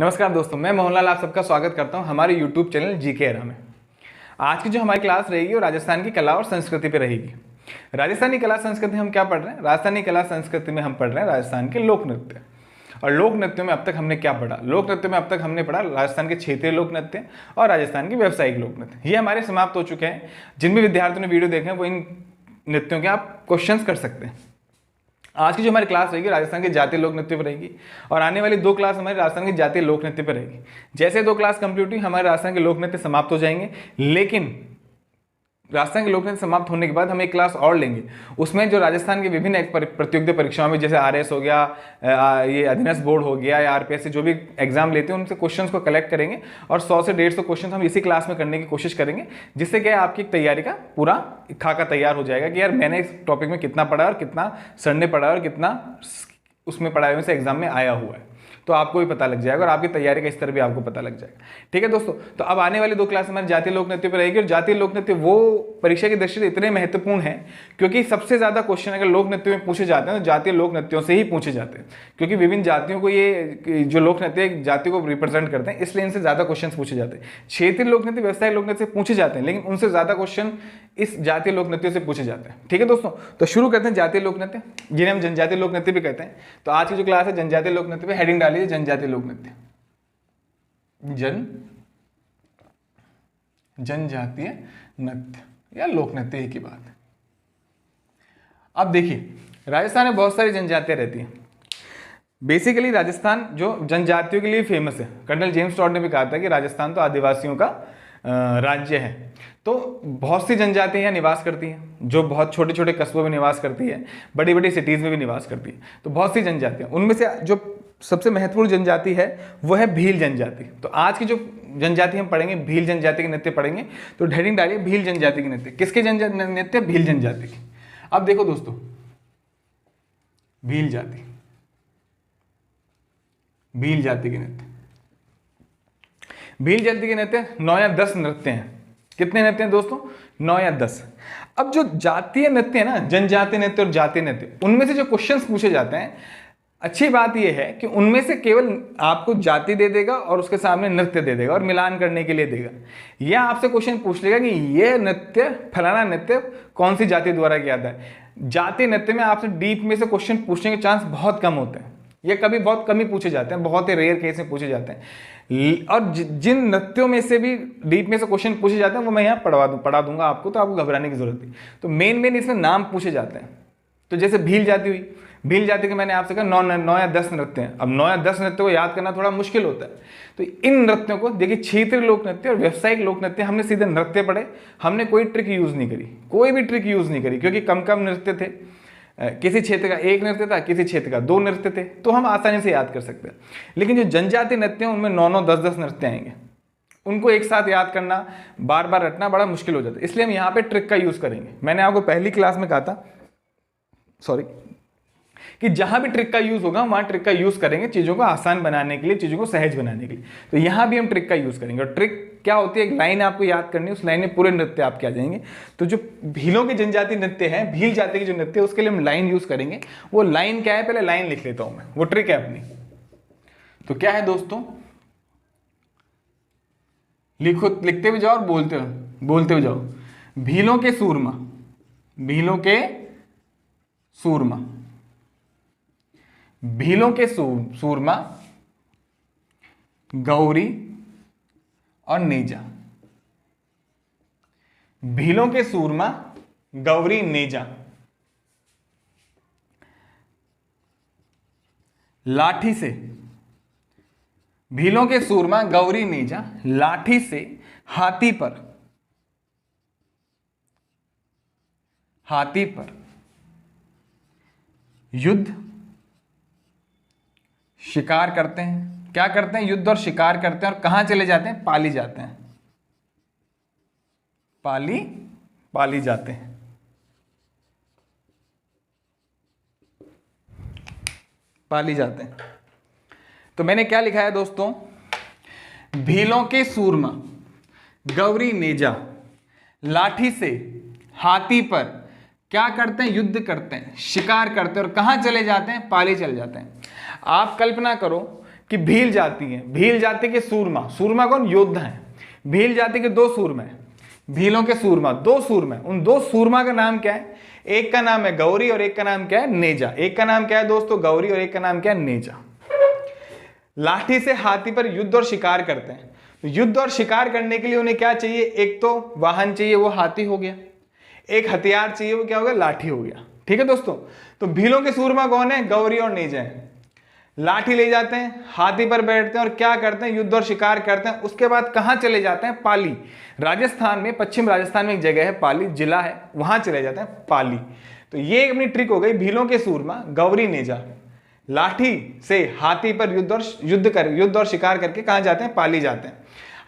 नमस्कार दोस्तों, मैं मोहनलाल आप सबका स्वागत करता हूं हमारे YouTube चैनल जीके एरा में। आज की जो हमारी क्लास रहेगी वो राजस्थान की कला और संस्कृति पे रहेगी। राजस्थानी कला संस्कृति हम क्या पढ़ रहे हैं? राजस्थानी कला संस्कृति में हम पढ़ रहे हैं राजस्थान के लोक नृत्य। और लोक नृत्यों में अब तक हमने क्या पढ़ा? लोक नृत्य में अब तक हमने पढ़ा राजस्थान के क्षेत्रीय लोक नृत्य और राजस्थान के व्यावसायिक लोक नृत्य। ये हमारे समाप्त हो चुके हैं। जिन भी विद्यार्थियों ने वीडियो देखे हैं वो इन नृत्यों के आप क्वेश्चंस कर सकते हैं। आज की जो हमारी क्लास रहेगी राजस्थान के जातीय लोक नृत्य पर रहेगी और आने वाली 2 क्लास हमारे राजस्थान के जातीय लोक नृत्य पर रहेगी। जैसे 2 क्लास कंप्लीट हुई हमारे राजस्थान के लोक नृत्य समाप्त हो जाएंगे, लेकिन राजस्थान के लोक नृत्य समाप्त होने के बाद हम एक क्लास और लेंगे। उसमें जो राजस्थान के विभिन्न प्रतियोगिता परीक्षाओं में जैसे आरएस हो गया, ये अधीनस्थ बोर्ड हो गया या आरपीएस जो भी एग्जाम लेते हैं उनसे क्वेश्चंस को कलेक्ट करेंगे और 100 से 150 क्वेश्चन हम इसी क्लास में करने की कोशिश करेंगे, जिससे क्या आपकी तैयारी का पूरा खाका तैयार हो जाएगा कि यार मैंने इस टॉपिक में कितना पढ़ा और कितना सर ने पढ़ा और कितना उसमें पढ़ाई में से एग्जाम में आया हुआ है, तो आपको भी पता लग जाएगा और आपकी तैयारी का स्तर भी आपको पता लग जाएगा। ठीक है दोस्तों, तो अब आने वाली 2 क्लास हमारे जातीय लोक नृत्य पर रहेगी और जातीय लोक नृत्य वो परीक्षा की दृष्टि से इतने महत्वपूर्ण है क्योंकि सबसे ज्यादा क्वेश्चन अगर लोक नृत्य में पूछे जाते हैं तो जातीय लोक नृत्यों से ही पूछे जाते हैं, क्योंकि विभिन्न जातियों को ये जो लोक नृत्य जातियों को रिप्रेजेंट करते हैं, इसलिए इनसे ज्यादा क्वेश्चन पूछे जाते हैं। क्षेत्रीय लोक नृत्य व्यवसायिक लोक नृत्य से पूछे जाते हैं, लेकिन उनसे ज्यादा क्वेश्चन इस जातीय लोक नृत्य से पूछे जाते हैं। ठीक है दोस्तों, तो शुरू करते हैं जातीय लोक नृत्य, जिन्हें हम जनजातीय लोक नृत्य भी कहते हैं। तो आज की जो क्लास है जनजातीय लोक नृत्य पे हेडिंग डालिए जनजातीय लोक नृत्य। जनजातीय नृत्य या लोक नृत्य एक ही बात है। अब देखिए राजस्थान में बहुत सारी जनजातियां रहती हैं। बेसिकली राजस्थान जो जनजातियों के लिए फेमस है। कर्नल जेम्स टॉड ने भी कहा था कि राजस्थान तो आदिवासियों का राज्य है। तो बहुत सी जनजातियां यहाँ निवास करती हैं, जो बहुत छोटे छोटे कस्बों में निवास करती है, बड़ी बड़ी सिटीज में भी निवास करती है। तो बहुत सी जनजातियां, उनमें से जो सबसे महत्वपूर्ण जनजाति है वो है भील जनजाति। तो आज की जो जनजाति हम पढ़ेंगे भील जनजाति के नृत्य पढ़ेंगे। तो हेडिंग डालिए भील जनजाति के नृत्य। किसके नृत्य? भील जनजाति के। अब देखो दोस्तों, भील जाति, भील जाति के नृत्य, भील जाति के नृत्य 9 या 10 नृत्य हैं। कितने नृत्य हैं दोस्तों? 9 या 10। अब जो जातीय नृत्य है ना, जनजातीय नृत्य और जातीय नृत्य, उनमें से जो क्वेश्चंस पूछे जाते हैं, अच्छी बात यह है कि उनमें से केवल आपको जाति दे देगा और उसके सामने नृत्य दे देगा और मिलान करने के लिए देगा। यह आपसे क्वेश्चन पूछ लेगा कि यह नृत्य फलाना नृत्य कौन सी जाति द्वारा किया जाता है। जातीय नृत्य में आपसे डीप में से क्वेश्चन पूछने के चांस बहुत कम होते हैं। ये कभी बहुत कम ही पूछे जाते हैं, बहुत ही रेयर केस में पूछे जाते हैं। और जिन नृत्यों में से भी डीप में से क्वेश्चन पूछे जाते हैं वो मैं यहाँ पढ़ा दूंगा आपको, तो आपको घबराने की जरूरत नहीं। तो मेन इसमें नाम पूछे जाते हैं। तो जैसे भील जाति हुई, भील जाति के मैंने आपसे कहा 9 या 10 नृत्य हैं। अब 9 या 10 नृत्य को याद करना थोड़ा मुश्किल होता है। तो इन नृत्यों को देखिए, क्षेत्रीय लोक नृत्य और व्यावसायिक लोक नृत्य हमने सीधे नृत्य पढ़े, हमने कोई ट्रिक यूज नहीं करी, कोई भी ट्रिक यूज नहीं करी, क्योंकि कम नृत्य थे। किसी क्षेत्र का 1 नृत्य था, किसी क्षेत्र का 2 नृत्य थे, तो हम आसानी से याद कर सकते हैं। लेकिन जो जनजातीय नृत्य हैं उनमें 9 10 नृत्य आएंगे, उनको एक साथ याद करना, बार बार रटना बड़ा मुश्किल हो जाता है। इसलिए हम यहाँ पे ट्रिक का यूज करेंगे। मैंने आपको पहली क्लास में कहा था कि जहां भी ट्रिक का यूज होगा वहां ट्रिक का यूज करेंगे, चीजों को आसान बनाने के लिए, चीजों को सहज बनाने के लिए। तो यहां भी हम ट्रिक का यूज करेंगे। और ट्रिक क्या होती है? एक लाइन आपको याद करनी है, उस लाइन में पूरे नृत्य आपके आ जाएंगे। तो जो भीलों के जनजाति नृत्य है, भील जाति के जो नृत्य है, उसके लिए हम लाइन यूज करेंगे। वो लाइन क्या है? पहले लाइन लिख लेता हूं मैं, वो ट्रिक है अपनी। तो क्या है दोस्तों? लिखते भी जाओ और बोलते भी जाओ। भीलों के सूरमा, भीलों के सूरमा, भीलों के सूरमा, गौरी और नेजा। भीलों के सूरमा, गौरी, नेजा। लाठी से, भीलों के सूरमा, गौरी, नेजा लाठी से हाथी पर युद्ध शिकार करते हैं। क्या करते हैं? युद्ध और शिकार करते हैं। और कहां चले जाते हैं? पाली जाते हैं। पाली जाते हैं। पाली जाते हैं। तो मैंने क्या लिखा है दोस्तों? भीलों के सूरमा, गौरी, नेजा लाठी से हाथी पर क्या करते हैं? युद्ध करते हैं, शिकार करते हैं। और कहां चले जाते हैं? पाली चले जाते हैं। आप कल्पना करो कि भील जाति है, भील जाति के सूरमा, सूरमा कौन, योद्धा है, भील जाति के दो सूरमा है, भीलों के सूरमा, दो सूरमा है, उन दो सूरमा का नाम क्या है, एक का नाम है गौरी और एक का नाम क्या है, नेजा। एक का नाम क्या है दोस्तों, गौरी, और एक का नाम क्या है, नेजा। लाठी से हाथी पर युद्ध और शिकार करते हैं। तो युद्ध और शिकार करने के लिए उन्हें क्या चाहिए, एक तो वाहन चाहिए, वो हाथी हो गया, एक हथियार चाहिए, वो क्या हो गया, लाठी हो गया। ठीक है दोस्तों, तो भीलों के सूरमा कौन है, गौरी और नेजा है। लाठी ले जाते हैं, हाथी पर बैठते हैं और क्या करते हैं, युद्ध और शिकार करते हैं। उसके बाद कहां चले जाते हैं, पाली, राजस्थान में, पश्चिम राजस्थान में एक जगह है पाली, जिला है, वहां चले जाते हैं, पाली। तो ये अपनी ट्रिक हो गई, भीलों के सूरमा गौरी नेजा लाठी से हाथी पर युद्ध और शिकार करके कहां जाते हैं, पाली जाते हैं।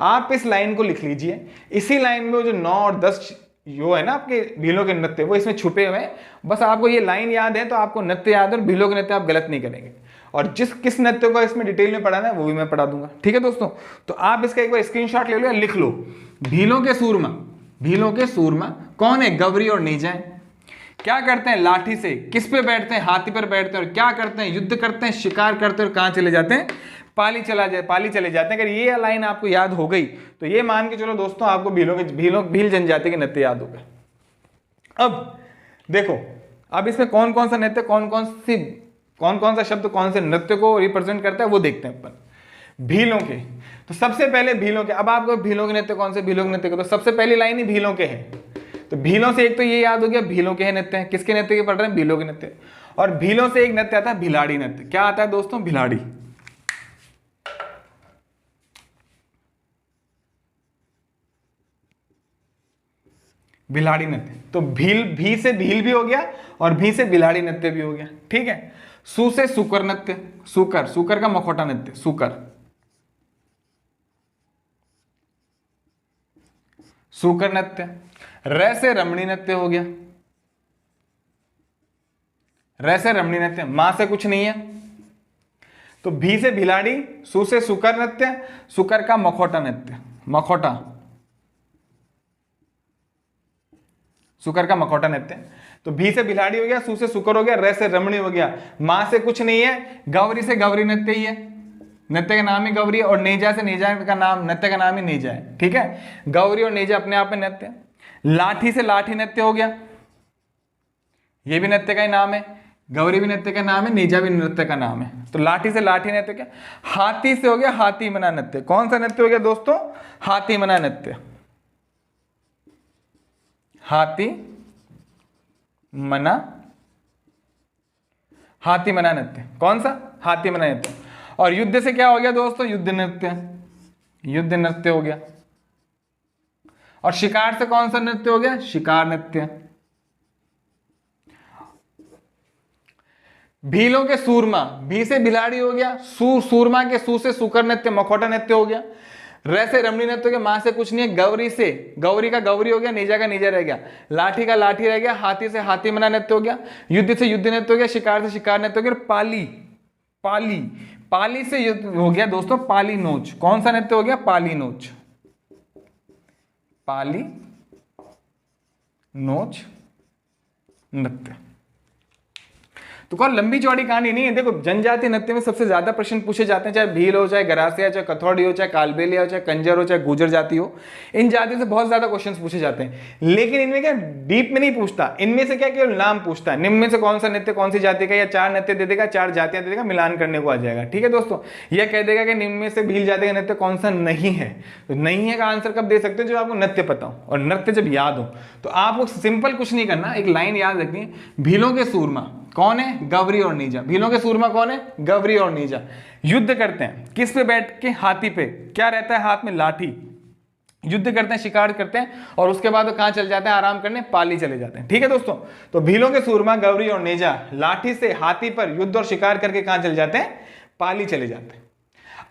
आप इस लाइन को लिख लीजिए, इसी लाइन में जो 9 और 10 जो है ना आपके भीलों के नृत्य, वो इसमें छुपे हुए हैं। बस आपको ये लाइन याद है तो आपको नृत्य याद है, और भीलों के नृत्य आप गलत नहीं करेंगे। और किस नृत्य को इसमें डिटेल में पढ़ाना है वो भी मैं पढ़ा दूंगा। ठीक है दोस्तों, तो आप इसका एक बार स्क्रीनशॉट ले लो या लिख लो। भीलों के सूरमा, भीलों के सूरमा कौन है, गौरी और नेजा है। क्या करते हैं, लाठी से किस पे बैठते हैं, हाथी पर बैठते हैं, और क्या करते हैं, युद्ध करते हैं, शिकार करते हैं, और कहां चले जाते हैं, पाली चले जाते हैं। अगर ये लाइन आपको याद हो गई तो ये मान के चलो दोस्तों, आपको भील जनजाति के नृत्य याद हो गए। अब देखो, अब इसमें कौन कौन सा नृत्य, कौन कौन सा शब्द कौन से नृत्य को रिप्रेजेंट करता है वो देखते हैं अपन। भीलों के, तो सबसे पहले भीलों के, अब आपको भीलों के नृत्य कौन से, भीलों के नृत्य के, तो सबसे पहली लाइन ही भीलों के है। तो भीलों से एक तो ये याद हो गया, भीलों के नृत्य है, किसके नृत्य के पढ़ रहे हैं, भीलों के नृत्य। और भीलों से एक नृत्य आता है भिलाड़ी नृत्य। क्या आता है दोस्तों, भिलाड़ी। भिलाड़ी नृत्य, तो भी से भील भी हो गया और भी से भिलाड़ी नृत्य भी हो गया। ठीक है, सु से सुकर नृत्य, सुकर का मखौटा नृत्य, सुकर नृत्य। र से रमणी नृत्य हो गया, र से रमणी नृत्य, मां से कुछ नहीं है। तो भी से भिलाड़ी, सु से सुकर नृत्य, सुकर का मखौटा नृत्य, सुकर का मखौटा नृत्य। तो भी से भिलाड़ी हो गया, सु से सुकर हो गया, र से रमणी हो गया, मां से कुछ नहीं है, गौरी से गौरी नृत्य ही है, नृत्य का नाम ही गौरी है, और नेजा से नेजा का नाम, नृत्य का नाम ही नेजा है। ठीक है, गौरी और नेजा अपने आप में नृत्य। लाठी से लाठी नृत्य हो गया, ये भी नृत्य का ही नाम है, गौरी भी नृत्य का नाम है, नेजा भी नृत्य का नाम है। तो लाठी से लाठी नृत्य क्या, हाथी से हो गया हाथी मना नृत्य। कौन सा नृत्य हो गया दोस्तों, हाथी मना नृत्य, हाथी मना नृत्य, कौन सा, हाथी मना नृत्य। और युद्ध से क्या हो गया दोस्तों, युद्ध नृत्य हो गया। और शिकार से कौन सा नृत्य हो गया, शिकार नृत्य। भीलों के सूरमा, भी से भिलाड़ी हो गया, सूरमा के सु से सुकर नृत्य, मखौटा नृत्य हो गया। र से रमणी नृत्य हो गया, मां से कुछ नहीं है, गौरी से गौरी का गौरी हो गया, नेजा का नेजा रह गया, लाठी का लाठी रह गया, हाथी से हाथी मना नृत्य हो गया, युद्ध से युद्ध नृत्य हो गया, शिकार से शिकार नृत्य हो गया। पाली से हो गया दोस्तों पाली नोच। कौन सा नृत्य हो गया, पाली नोच नृत्य। तो कौन लंबी चौड़ी कहानी नहीं है। देखो, जनजाति नृत्य में सबसे ज्यादा प्रश्न पूछे जाते हैं, चाहे भील हो, चाहे गरासिया, चाहे कथौड़ी हो, चाहे कालबेलिया हो, चाहे कंजर हो, चाहे गुजर जाति हो। इन जातियों से बहुत ज्यादा क्वेश्चन पूछे जाते हैं, लेकिन इनमें क्या डीप में नहीं पूछता। इनमें से क्या केवल नाम पूछता है, निम्न में से कौन सा नृत्य कौन सी जाति का, या 4 नृत्य दे देगा, 4 जातियां दे देगा, मिलान करने को आ जाएगा। ठीक है दोस्तों, यह कह देगा कि निम्न में से भील जाति का नृत्य कौन सा नहीं है। तो नहीं है का आंसर कब दे सकते हो, जब आपको नृत्य पता हो और नृत्य जब याद हो। तो आपको सिंपल कुछ नहीं करना, एक लाइन याद रखनी है, भीलों के सूरमा कौन है, गौरी और नेजा। भीलों के सूरमा कौन है, गौरी और नेजा। युद्ध करते हैं किस पे बैठ के, हाथी पे, क्या रहता है हाथ में, लाठी। युद्ध करते हैं, शिकार करते हैं, और उसके बाद वो कहां चले जाते हैं, आराम करने, पाली चले जाते हैं। ठीक है दोस्तों, तो भीलों के सूरमा गौरी और नेजा लाठी से हाथी पर युद्ध और शिकार करके कहां चले जाते हैं, पाली चले जाते हैं।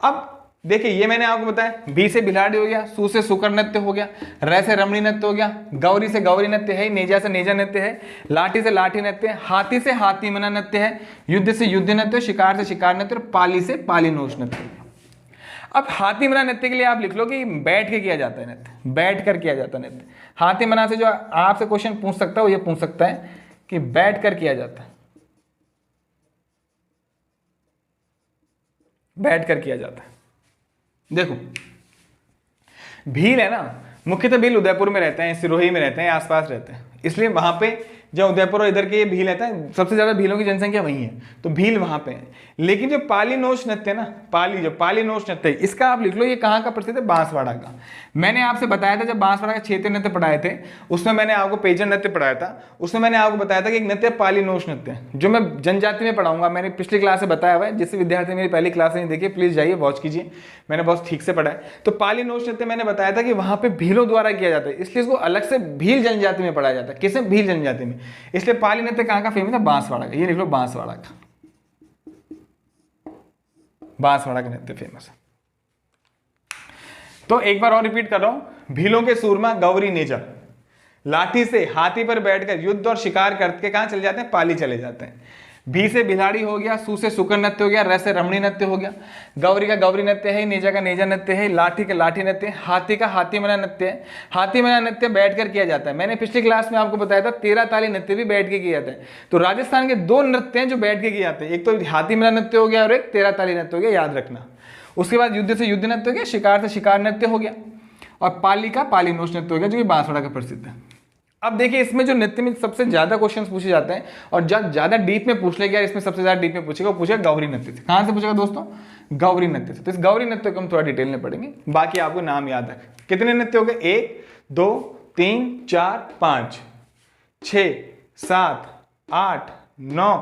अब देखिए, ये मैंने आपको बताया, भी से भिलाड़ी हो गया, सु से सुकर नृत्य हो गया, र से रमणी नृत्य हो गया, गौरी से गौरी नृत्य है, नेजा से नेजा नृत्य है, लाठी से लाठी नृत्य है, हाथी से हाथी मना नृत्य है, युद्ध से युद्ध नृत्य, शिकार से शिकार नृत्य, और पाली से पाली नोच नृत्य। अब हाथी मना नृत्य के लिए आप लिख लो कि बैठ के किया जाता है नृत्य, बैठ कर किया जाता है नृत्य। हाथी मना से जो आपसे क्वेश्चन पूछ सकता है वो ये पूछ सकता है कि बैठ कर किया जाता है, बैठ कर किया जाता है। देखो भील है ना, मुख्यतः भील उदयपुर में रहते हैं, सिरोही में रहते हैं, आसपास रहते हैं, इसलिए वहां पे जब उदयपुर और इधर के ये भील रहता है, सबसे ज्यादा भीलों की जनसंख्या वहीं है, तो भील वहां पे है। लेकिन जो पालीनोष नृत्य है ना, पालीनोष नृत्य, इसका आप लिख लो, ये कहाँ का प्रसिद्ध है? बांसवाड़ा का। मैंने आपसे बताया था जब बांसवाड़ा का क्षेत्रीय नृत्य पढ़ाए थे, उसमें मैंने आपको पेजर नृत्य पढ़ाया था, उसमें मैंने आपको बताया था कि एक नृत्य पालीनोष नृत्य, जो मैं जनजाति में पढ़ाऊंगा, मैंने पिछली क्लास से बताया हुआ है, जिससे विद्यार्थी मेरी पहली क्लास नहीं देखिए प्लीज जाइए वॉच कीजिए, मैंने बहुत ठीक से पढ़ा है। तो पालीनोष नृत्य मैंने बताया था कि वहां पे भीलों द्वारा किया जाता है, इसलिए इसको अलग से भील जनजाति में पढ़ाया जाता है। किसे? भील जनजाति में। इसलिए पाली नृत्य कहाँ का फेमस है? बांसवाड़ा का। ये लिख लो, बांसवाड़ा का, बांसवाड़ा का नृत्य फेमस है। तो एक बार और रिपीट कर रहा हूं, भीलों के सूरमा गौरी नेजा लाठी से हाथी पर बैठकर युद्ध और शिकार करके कहां चले जाते हैं? पाली चले जाते हैं। भी से भिलाड़ी हो गया, सु से सुकर नृत्य हो गया, र से रमणी नृत्य हो गया, गौरी का गौरी नृत्य है, नेजा का नेजा नृत्य है, लाठी का लाठी नृत्य है, हाथी का हाथी मना नृत्य है। हाथी मना नृत्य बैठकर किया जाता है। मैंने पिछली क्लास में आपको बताया था 13 ताली नृत्य भी बैठ के किया जाता है। तो राजस्थान के 2 नृत्य हैं जो बैठ के किए जाते हैं, एक तो हाथी मना नृत्य हो गया और एक 13 ताली नृत्य हो गया, याद रखना। उसके बाद युद्ध से युद्ध नृत्य हो गया, शिकार से शिकार नृत्य हो गया, और पाली का पालीनोष नृत्य हो गया, जो कि बांसवाड़ा का प्रसिद्ध है। अब देखिए इसमें जो नृत्य में सबसे ज्यादा क्वेश्चंस पूछे जाते हैं, और जब ज्यादा डीप में पूछ लेगा, इसमें सबसे ज्यादा डीप में पूछेगा, वो पूछेगा गौरी नृत्य से। कहां से पूछेगा दोस्तों? गौरी नृत्य से। तो इस गौरी नृत्य को हम थोड़ा डिटेल में पढ़ेंगे, बाकी आपको नाम याद रख। कितने नृत्य हो गए? 1 2 3 4 5 6 7 8 9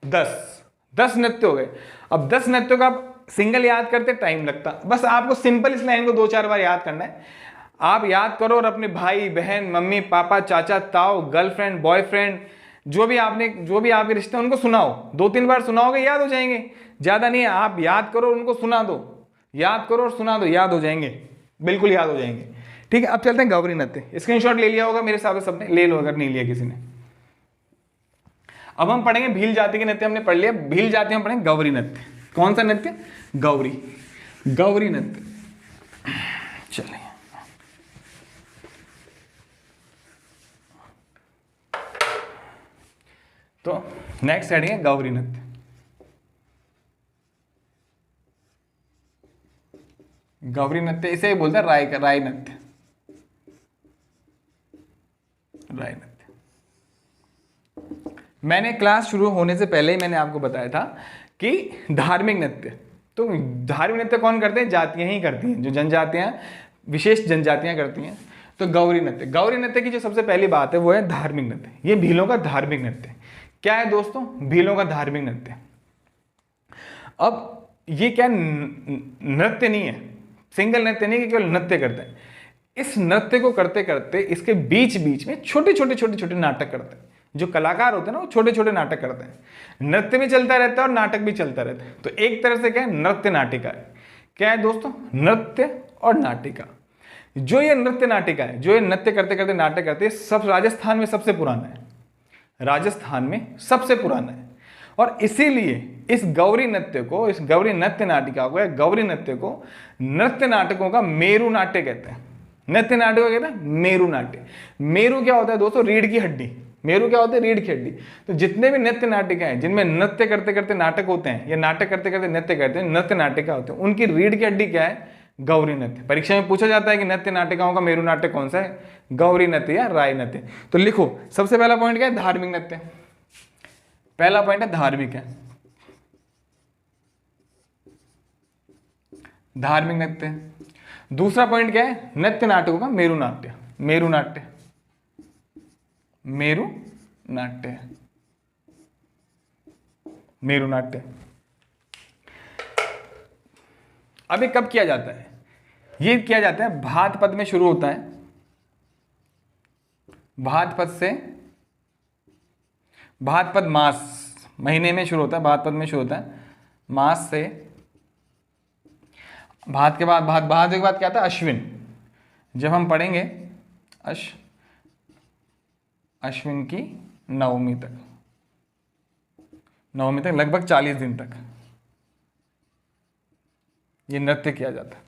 10 नृत्य हो गए। अब 10 नृत्यों का आप सिंगल याद करते टाइम लगता, बस आपको सिंपल इस लाइन को 2-4 बार याद करना है। आप याद करो और अपने भाई बहन, मम्मी पापा, चाचा ताऊ, गर्लफ्रेंड बॉयफ्रेंड, जो भी आपके रिश्ते हैं उनको सुनाओ, 2-3 बार सुनाओगे याद हो जाएंगे, ज्यादा नहीं है। आप याद करो, उनको सुना दो, याद करो और सुना दो, याद हो जाएंगे, बिल्कुल याद हो जाएंगे। ठीक है, अब चलते हैं गौरी नृत्य। स्क्रीनशॉट ले लिया होगा मेरे हिसाब से सबने, ले लो अगर नहीं लिया किसी ने। अब हम पढ़ेंगे भील जाति के नृत्य, हमने पढ़ लिया। भील जाति में पढ़ेंगे गौरी नृत्य। कौन सा नृत्य? गौरी नृत्य। चलिए तो नेक्स्ट हेडिंग है गौरी नृत्य। गौरी नृत्य इसे ही बोलते हैं राय नृत्य। मैंने क्लास शुरू होने से पहले ही मैंने आपको बताया था कि धार्मिक नृत्य, तो धार्मिक नृत्य कौन करते हैं? जातियां ही करती हैं, जो जनजातियां, विशेष जनजातियां करती हैं। तो गौरी नृत्य की जो सबसे पहली बात है वो है धार्मिक नृत्य। ये भीलों का धार्मिक नृत्य क्या है दोस्तों? भीलों का धार्मिक नृत्य। अब ये क्या नृत्य नहीं है, सिंगल नृत्य नहीं कि केवल नृत्य करते हैं। इस नृत्य को करते करते इसके बीच बीच में छोटे छोटे नाटक करते हैं। जो कलाकार होते हैं ना, वो छोटे छोटे नाटक करते हैं। नृत्य भी चलता रहता है और नाटक भी चलता रहता है। तो एक तरह से क्या है? नृत्य नाटिका है। क्या है दोस्तों? नृत्य और नाटिका। जो ये नृत्य नाटिका है, जो ये नृत्य करते करते नाटक करते हैं, सब राजस्थान में सबसे पुराना है, राजस्थान में सबसे पुराना है। और इसीलिए इस गौरी नृत्य को, इस गौरी नृत्य नाटिका को, गौरी नृत्य को नृत्य नाटकों का मेरु नाट्य कहते हैं। नृत्य नाटकों कहते हैं मेरु नाट्य। मेरु क्या होता है दोस्तों? रीढ़ की हड्डी। मेरु क्या होता है? रीढ़ की हड्डी। तो जितने भी नृत्य नाटिका हैं जिनमें नृत्य करते करते नाटक होते हैं, या नाटक करते करते नृत्य करते हैं, नृत्य नाटिका होते हैं, उनकी रीढ़ की हड्डी क्या है? गौरी नृत्य। परीक्षा में पूछा जाता है कि नृत्य नाटिकाओं का मेरु नाट्य कौन सा है? गौरी नृत्य या राय नृत्य। तो लिखो, सबसे पहला पॉइंट क्या है? धार्मिक नृत्य। पहला पॉइंट है धार्मिक है, धार्मिक नृत्य। दूसरा पॉइंट क्या है? नृत्य नाटकों का मेरु नाट्य, मेरु नाट्य, मेरु नाट्य, मेरु नाट्य। अभी कब किया जाता है? ये किया जाता है भाद्रपद में शुरू होता है, भाद्रपद से, भाद्रपद मास महीने में शुरू होता है, भाद्रपद में शुरू होता है, मास से। भाद के बाद भाद के बाद क्या आता है? अश्विन। जब हम पढ़ेंगे अश्विन की नवमी तक, लगभग 40 दिन तक ये नृत्य किया जाता है।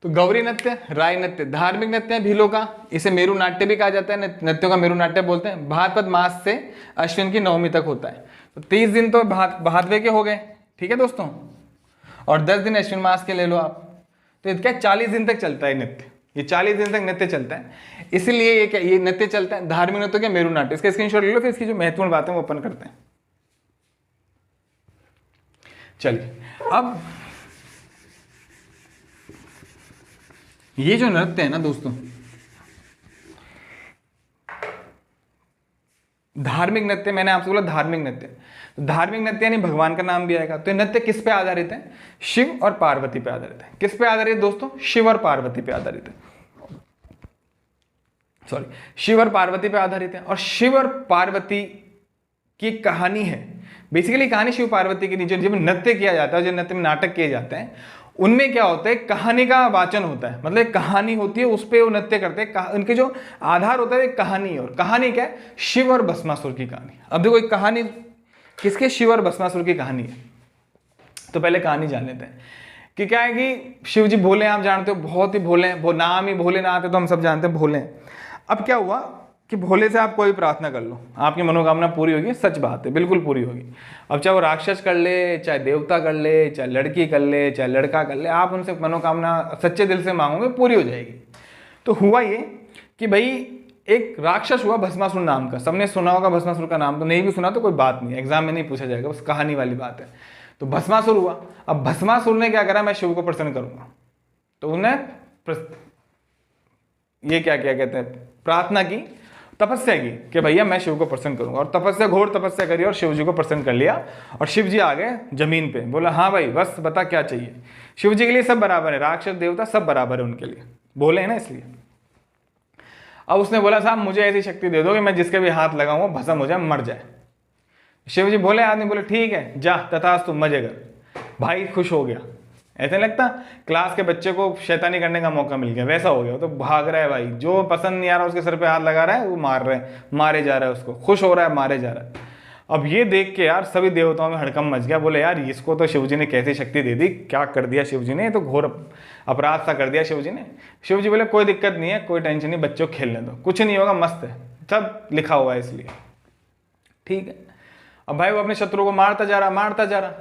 तो गौरी नृत्य, राय नृत्य, धार्मिक नृत्य है भीलों का, इसे मेरु नाट्य भी कहा जाता है, नृत्यों का मेरु नाट्य बोलते हैं। भाद्रपद मास से अश्विन की नवमी तक होता है। तो 30 दिन तो भादवे के हो गए, ठीक है दोस्तों, और 10 दिन अश्विन मास के ले लो आप, तो क्या 40 दिन तक चलता है नृत्य, ये 40 दिन तक नृत्य चलता है, इसलिए ये नृत्य चलता है। धार्मिक नृत्य क्या मेरु नाट्य, इसका स्क्रीनशॉट ले लो, फिर इसकी जो महत्वपूर्ण बातें वो ओपन करते हैं। चलिए, अब ये जो नृत्य है ना दोस्तों, धार्मिक नृत्य, मैंने आपसे बोला धार्मिक नृत्य, तो धार्मिक नृत्य यानी भगवान का नाम भी आएगा। तो नृत्य किस पे आधारित है? शिव और पार्वती पे आधारित है। किस पे आधारित दोस्तों? शिव और पार्वती पे आधारित है, सॉरी, शिव और पार्वती पे आधारित है। और शिव और पार्वती की कहानी है, बेसिकली कहानी शिव पार्वती की नीचे जब नृत्य किया जाता है, जो नृत्य में नाटक किए जाते हैं, उनमें क्या होता है, कहानी का वाचन होता है, मतलब एक कहानी होती है, उस पर वो नृत्य करते हैं। उनके जो आधार होता है एक कहानी, और कहानी क्या है? शिव और भस्मासुर की कहानी। अब देखो एक कहानी किसके? शिव और भस्मासुर की कहानी है। तो पहले कहानी जान लेते हैं कि क्या है कि शिव जी भोले, आप जानते हो, बहुत ही भोले हैं, वो नाम ही भोलेनाथ है, तो हम सब जानते हैं भोले हैं। अब क्या हुआ कि भोले से आप कोई प्रार्थना कर लो, आपकी मनोकामना पूरी होगी, सच बात है, बिल्कुल पूरी होगी। अब चाहे वो राक्षस कर ले, चाहे देवता कर ले, चाहे लड़की कर ले, चाहे लड़का कर ले, आप उनसे मनोकामना सच्चे दिल से मांगोगे, पूरी हो जाएगी। तो हुआ ये कि भाई एक राक्षस हुआ भस्मासुर नाम का, सबने सुना होगा भस्मासुर का नाम, तो नहीं भी सुना तो कोई बात नहीं, एग्जाम में नहीं पूछा जाएगा, बस कहानी वाली बात है। तो भस्मासुर हुआ। अब भस्मासुर ने क्या करा, मैं शिव को प्रसन्न करूंगा, तो उन्हें ये क्या कहते हैं, प्रार्थना की, तपस्या की कि भैया मैं शिव को प्रसन्न करूंगा, और तपस्या, घोर तपस्या करी और शिव जी को प्रसन्न कर लिया। और शिव जी आ गए जमीन पे, बोला हाँ भाई बस बता क्या चाहिए। शिव जी के लिए सब बराबर है, राक्षस देवता सब बराबर है उनके लिए, बोले हैं ना इसलिए। अब उसने बोला साहब मुझे ऐसी शक्ति दे दो कि मैं जिसके भी हाथ लगाऊंगा भस्म हो जाए, मर जाए। शिव जी बोले, आदमी बोले ठीक है जा, तथास्तु, मजे कर। भाई खुश हो गया, ऐसे लगता क्लास के बच्चे को शैतानी करने का मौका मिल गया, वैसा हो गया, तो भाग रहा है भाई, जो पसंद नहीं आ रहा उसके सर पे हाथ लगा रहा है, वो मारे जा रहा है, उसको खुश हो रहा है, मारे जा रहा है। अब ये देख के यार सभी देवताओं में हड़कंप मच गया, बोले यार इसको तो शिवजी ने कैसी शक्ति दे दी, क्या कर दिया शिवजी ने, तो घोर अपराध सा कर दिया शिवजी ने। शिवजी बोले कोई दिक्कत नहीं है, कोई टेंशन नहीं, बच्चों को खेलने दो, कुछ नहीं होगा, मस्त है, सब लिखा हुआ है इसलिए, ठीक है। अब भाई वो अपने शत्रु को मारता जा रहा,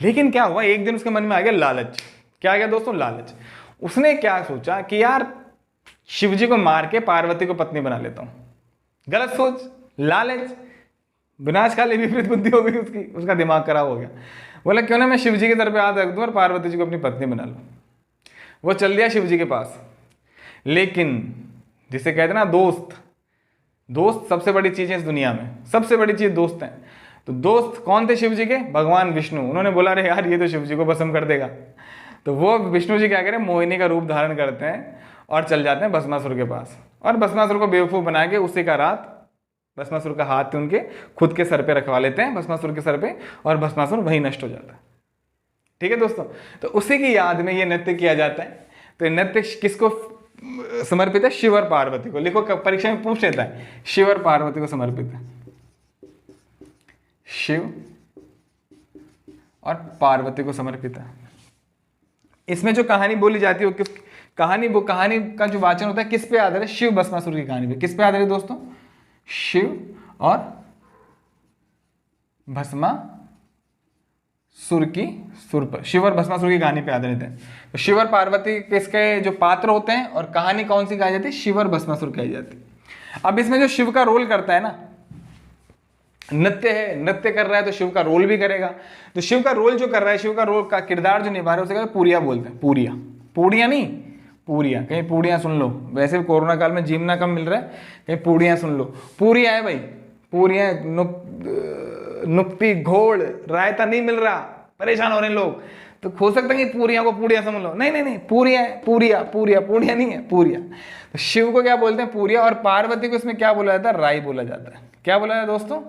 लेकिन क्या हुआ, एक दिन उसके मन में आ गया लालच। क्या आ गया दोस्तों? लालच। उसने क्या सोचा कि यार शिवजी को मार के पार्वती को पत्नी बना लेता हूं। गलत सोच, लालच, विनाशकाली विपरीत बुद्धि हो गई उसकी, उसका दिमाग खराब हो गया। बोला क्यों ना मैं शिवजी की तरफ हाथ रख दूं और पार्वती जी को अपनी पत्नी बना लूं। वो चल दिया शिवजी के पास, लेकिन जिसे कहते ना दोस्त सबसे बड़ी चीज है इस दुनिया में, सबसे बड़ी चीज दोस्त है। तो दोस्त कौन थे शिव जी के? भगवान विष्णु। उन्होंने बोला अरे यार ये तो शिव जी को भस्म कर देगा, तो वो विष्णु जी क्या करें, मोहिनी का रूप धारण करते हैं और चल जाते हैं भस्मासुर के पास, और भस्मासुर को बेवकूफ़ बना के उसी का रात भस्मासुर का हाथ उनके खुद के सर पे रखवा लेते हैं, भस्मासुर के सर पे, और भस्मासुर वहीं नष्ट हो जाता है। ठीक है दोस्तों, तो उसी की याद में ये नृत्य किया जाता है। तो नृत्य किसको समर्पित है? शिव और पार्वती को। लिखो, परीक्षा में पूछ लेता है, शिव और पार्वती को समर्पित है, शिव और पार्वती को समर्पित है। इसमें जो कहानी बोली जाती है वो कहानी का जो वाचन होता है किस पे आधारित है? शिव भस्मासुर की कहानी पे। किस पे आधारित दोस्तों? शिव और भस्मासुर की सुर पर, शिव और भस्मासुर की कहानी पे आधारित है। तो शिव और पार्वती किसके जो पात्र होते हैं, और कहानी कौन सी कही जाती है? शिव और भस्मासुर कही जाती है। अब इसमें जो शिव का रोल करता है ना, नृत्य है, नृत्य कर रहा है तो शिव का रोल भी करेगा। तो शिव का रोल जो कर रहा है, शिव का रोल का किरदार जो निभा रहा है, उसे कहते हैं पूरिया बोलते हैं। पूड़िया नहीं, पूरिया। कहीं पूड़ियाँ सुन लो, वैसे भी कोरोना काल में जीमना कम मिल रहा है, कहीं पूड़ियाँ सुन लो। पूरिया है भाई, पूरियाँ, नुक्ति, घोड़, रायता नहीं मिल रहा, परेशान हो रहे हैं लोग। तो हो सकता है कि पूरियाँ को पूड़िया समझ लो, नहीं, पूरिया है, पूड़िया नहीं है, पूरिया। तो शिव को क्या बोलते हैं? पूरिया। और पार्वती को इसमें क्या बोला जाता है? राई बोला जाता है। क्या बोला जाता है दोस्तों?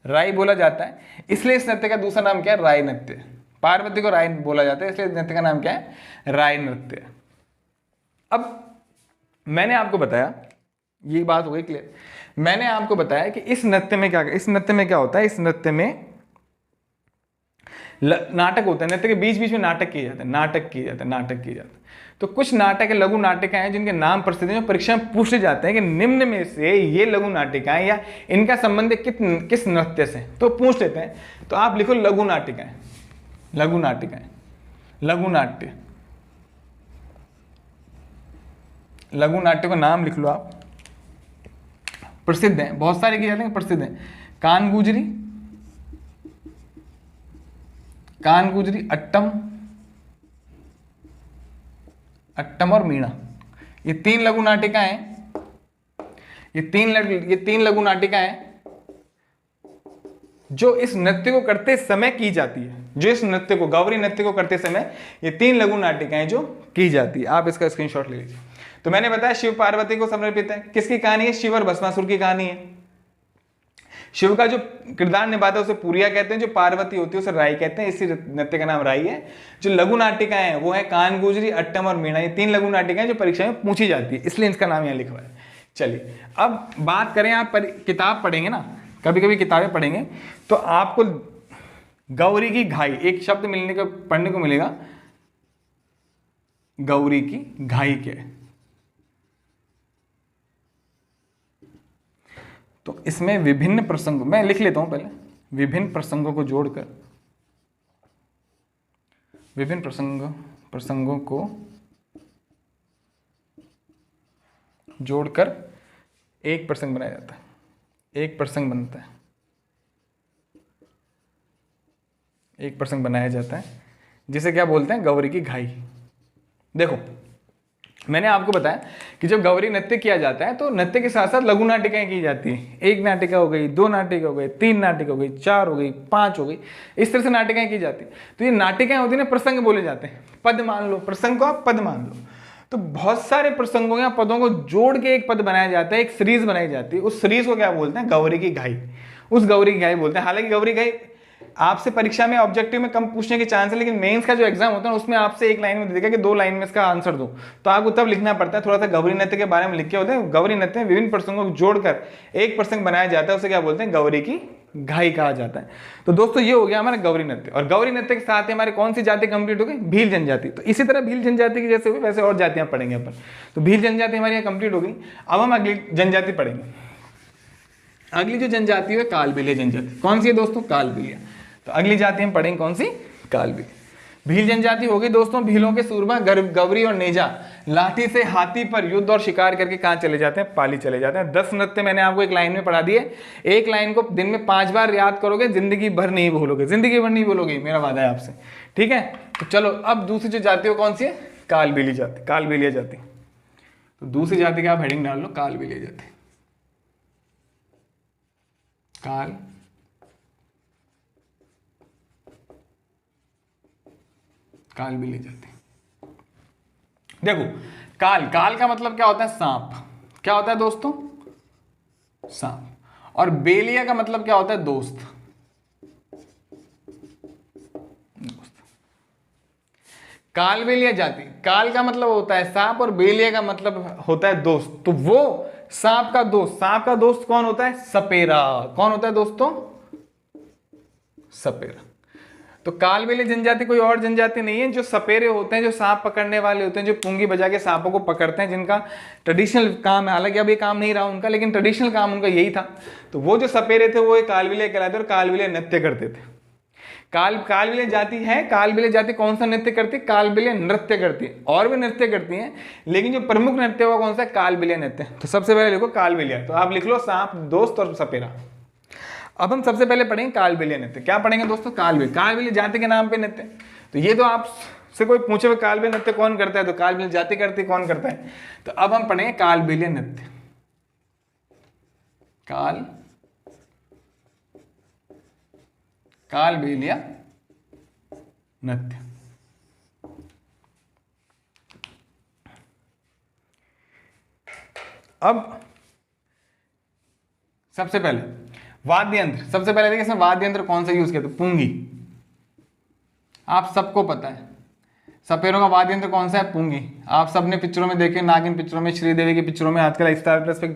राई बोला जाता है। इसलिए इस नृत्य का दूसरा नाम क्या है? राई नृत्य। पार्वती को राई बोला जाता है, इसलिए नृत्य का नाम क्या है? राई नृत्य। अब मैंने आपको बताया, ये बात हो गई क्लियर। मैंने आपको बताया कि इस नृत्य में क्या होता है। इस नृत्य में नाटक होते हैं, नृत्य के बीच बीच में नाटक किए जाते हैं, नाटक किए जाते हैं, नाटक किए जाते हैं। तो कुछ नाटक है, लघु नाटिकाएं हैं जिनके नाम प्रसिद्ध हैं, जो परीक्षा में पूछे जाते हैं कि निम्न में से ये लघु नाटिकाएं या इनका संबंध किस नृत्य से, तो पूछ लेते हैं। तो आप लिखो लघु नाटिकाएं, लघु नाटिकाएं, लघु नाट्य, लघु नाट्य का नाम लिख लो आप। प्रसिद्ध हैं, बहुत सारे किए जाते हैं, प्रसिद्ध हैं। कान गुजरी, कान गुजरी, अट्टम, अट्टम और मीणा, ये तीन लघु नाटिकाएं हैं। ये तीन लघु नाटिकाएं हैं जो इस नृत्य को करते समय की जाती है, जो इस नृत्य को, गौरी नृत्य को करते समय ये तीन लघु नाटिकाएं जो की जाती है। आप इसका स्क्रीनशॉट ले लीजिए। तो मैंने बताया शिव पार्वती को समर्पित है। किसकी कहानी है? शिव और भस्मासुर की कहानी है। शिव का जो किरदार निभाता है उसे पूरिया कहते हैं, जो पार्वती होती है उसे राई कहते हैं, इसी नृत्य का नाम राई है। जो लघु नाटिकाएं हैं वो है कान गुजरी, अट्टम और मीणा, ये तीन लघु नाटिकाएं जो परीक्षा में पूछी जाती है, इसलिए इसका नाम यहाँ लिखा हुआ है। चलिए अब बात करें, आप किताब पढ़ेंगे ना, कभी कभी किताबें पढ़ेंगे तो आपको गौरी की घाई एक शब्द पढ़ने को मिलेगा। गौरी की घाई क्या है? तो इसमें विभिन्न प्रसंगों, मैं लिख लेता हूं पहले, विभिन्न प्रसंगों को जोड़कर, विभिन्न प्रसंगों को जोड़कर एक प्रसंग बनाया जाता है, एक प्रसंग बनता है, एक प्रसंग बनाया जाता है, जिसे क्या बोलते हैं? गौरी की घाई। देखो मैंने आपको बताया कि जब गौरी नृत्य किया जाता है तो नृत्य के साथ साथ लघु नाटिकाएं की जाती है। एक नाटिका हो गई, दो नाटिका हो गई, तीन नाटिका हो गई, चार हो गई, पांच हो गई, इस तरह से नाटिकाएं की जाती है। तो ये नाटिकाएं होती है ना, प्रसंग बोले जाते हैं। पद मान लो, प्रसंग को आप पद मान लो। तो बहुत सारे प्रसंगों या पदों को जोड़ के एक पद बनाया जाता है, एक सीरीज बनाई जाती है। उस सीरीज को क्या बोलते हैं? गौरी की घाई। उस गौरी की घाई बोलते हैं। हालांकि गौरी घाई आपसे परीक्षा में ऑब्जेक्टिव में कम पूछने के चांस है, लेकिन मेंस का जो एग्जाम होता है उसमें आपसे एक लाइन में दे देगा कि 2 लाइन में इसका आंसर दो, तो आपको तब लिखना पड़ता है। थोड़ा सा गौरी नृत्य के बारे में लिख के होते हैं। गौरी नृत्य में विभिन्न प्रसंगों को जोड़कर एक प्रसंग बनाया जाता है, उसे क्या बोलते हैं? गौरी की घाई कहा जाता है। तो दोस्तों ये हो गया हमारा गौरी नृत्य। और गौरी नृत्य के साथ हमारे कौन सी जाति कंप्लीट हो गई? भील जनजाति। तो इसी तरह भील जनजाति की जैसे हुई वैसे और जातियां पढ़ेंगे अपन। तो भील जनजाति हमारी यहाँ कंप्लीट हो गई। अब हम अगली जनजाति पढ़ेंगे। अगली जो जनजाति है कालबेलिया जनजाति। कौन सी है दोस्तों? कालबेलिया। तो अगली जाति हम पढ़ेंगे कौन सी? कालबेलिया। भील जनजाति हो गई दोस्तों। भीलों के सूरमा गौरी और नेजा लाठी से हाथी पर युद्ध और शिकार करके कहाँ चले जाते हैं? पाली चले जाते हैं। 10 नृत्य मैंने आपको एक लाइन में पढ़ा दिए। एक लाइन को दिन में 5 बार याद करोगे, जिंदगी भर नहीं भूलोगे, जिंदगी भर नहीं भूलोगे, मेरा वादा है आपसे। ठीक है, तो चलो अब दूसरी जो जाति हो कौन सी है? कालबेली जाति, कालबेलिया जाति। तो दूसरी जाति का आप हेडिंग डाल लो, कालबेलिया जाति। कालबेलिया जाति। देखो काल का मतलब क्या होता है? सांप। क्या होता है दोस्तों? सांप। और बेलिया का मतलब क्या होता है? दोस्त। कालबेलिया जाति, काल का मतलब होता है सांप और बेलिया का मतलब होता है दोस्त। तो वो सांप का दोस्त कौन होता है? सपेरा। कौन होता है दोस्तों? सपेरा। तो कालबेलिया जनजाति कोई और जनजाति नहीं है। जो सपेरे होते हैं, जो सांप पकड़ने वाले होते हैं, जो पुंगी बजा के सांपों को पकड़ते हैं, जिनका ट्रेडिशनल काम है, हालांकि अब ये काम नहीं रहा उनका, लेकिन ट्रेडिशनल काम उनका यही था। तो वो जो सपेरे थे वो कालबेलिया कहलाते और कालबेलिया नृत्य करते थे। कालबेलिया जाति है। कालबेलिया जाति कौन सा नृत्य करती है? कालबेलिया नृत्य करती है। और भी नृत्य करती हैं, लेकिन जो प्रमुख नृत्य हुआ कौन सा है? कालबेलिया नृत्य। तो सबसे पहले लिखो कालबेलिया। तो आप लिख लो सांप, दोस्त और सपेरा। अब हम सबसे पहले पढ़ेंगे कालबेलिया नृत्य। क्या पढ़ेंगे दोस्तों? कालबेलिया जाति के नाम पे नृत्य। तो ये तो आप से कोई पूछे हुए कालबेलिया नृत्य कौन करता है, तो कालबेलिया जाति करती है, कौन करता है? तो अब हम पढ़ेंगे कालबेलिया नृत्य। कालबेलिया नृत्य। अब सबसे पहले वाद्य यंत्र। सबसे पहले देखिए इसमें वाद्य यंत्र कौन सा यूज किया? तो पुंगी। आप सबको पता है सपेरों का वाद्य यंत्र कौन सा है? पुंगी। आप सबने पिक्चरों में देखे, नागिन पिक्चरों में, श्रीदेवी की पिक्चरों में, आजकल स्टार प्लस पे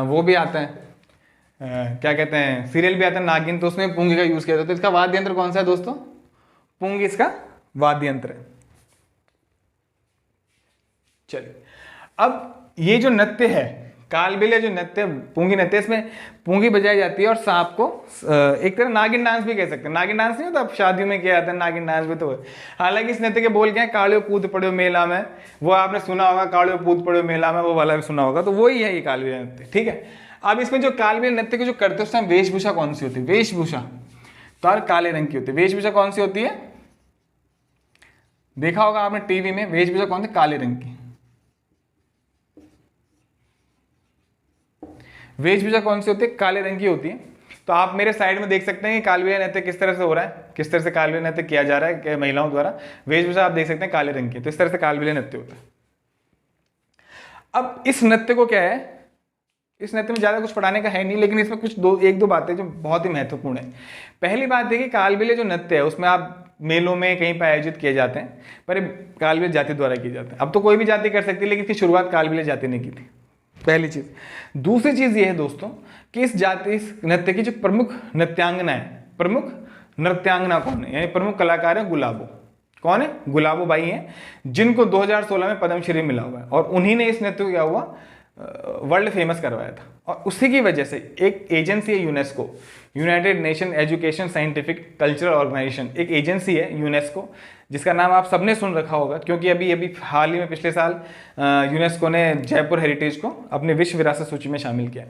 वो भी आता है, क्या कहते हैं, सीरियल भी आता है नागिन, तो उसमें पुंगी का यूज किया जाता है। तो इसका वाद्य यंत्र कौन सा है दोस्तों? पुंग इसका वाद्य यंत्र है। चलिए, अब ये जो नृत्य है कालबेलिया, जो नृत्य पुंगी नृत्य, इसमें पुंगी बजाई जाती है और सांप को एक तरह नागिन डांस भी कह सकते हैं। नागिन डांस नहीं होता, अब शादियों में किया जाता है नागिन डांस भी तो है। हालांकि इस नृत्य के बोल क्या है, कालियो कूद पड़ो मेला में, वो आपने सुना होगा, कालियो कूद पड़ो मेला में, वो वाला भी सुना होगा, तो वही है ये कालबेलिया नृत्य। ठीक है, अब इसमें जो कालबेलिया नृत्य को जो करते हैं उस टाइम वेशभूषा कौन सी होती है? वेशभूषा तो यार काले रंग की होती है। वेशभूषा कौन सी होती है? देखा होगा आपने टीवी में, वेशभूषा कौन सी? काले रंग की। वेशभूषा कौन सी होती है? काले रंग की होती है। तो आप मेरे साइड में देख सकते हैं कि कालबेलिया नृत्य किस तरह से हो रहा है, किस तरह से कालबेलिया नृत्य किया जा रहा है महिलाओं द्वारा। वेशभूषा आप देख सकते हैं काले रंग की, तो इस तरह से कालबेलिया नृत्य होता है। अब इस नृत्य को क्या है, इस नृत्य में ज्यादा कुछ पढ़ाने का है नहीं, लेकिन इसमें कुछ एक दो बातें जो बहुत ही महत्वपूर्ण है। पहली बात देखिए, कालबेलिया जो नृत्य है उसमें आप मेलों में कहीं पर आयोजित किए जाते हैं, पर कालबेलिया जाति द्वारा किए जाते हैं। अब तो कोई भी जाति कर सकती है, लेकिन इसकी शुरुआत कालबेलिया जाति ने की थी, पहली चीज। दूसरी चीज ये है दोस्तों कि इस नृत्य की जो प्रमुख नृत्यांगना है, प्रमुख नृत्यांगना कौन है, यानी प्रमुख कलाकार है गुलाबो। कौन है? गुलाबो बाई हैं, जिनको 2016 में पद्मश्री मिला हुआ है, और उन्हीं ने इस नृत्य को क्या हुआ, वर्ल्ड फेमस करवाया था। और उसी की वजह से एक एजेंसी है UNESCO, united nation education scientific cultural organisation, एक एजेंसी है यूनेस्को, जिसका नाम आप सबने सुन रखा होगा, क्योंकि अभी हाल ही में पिछले साल यूनेस्को ने जयपुर हेरिटेज को अपने विश्व विरासत सूची में शामिल किया।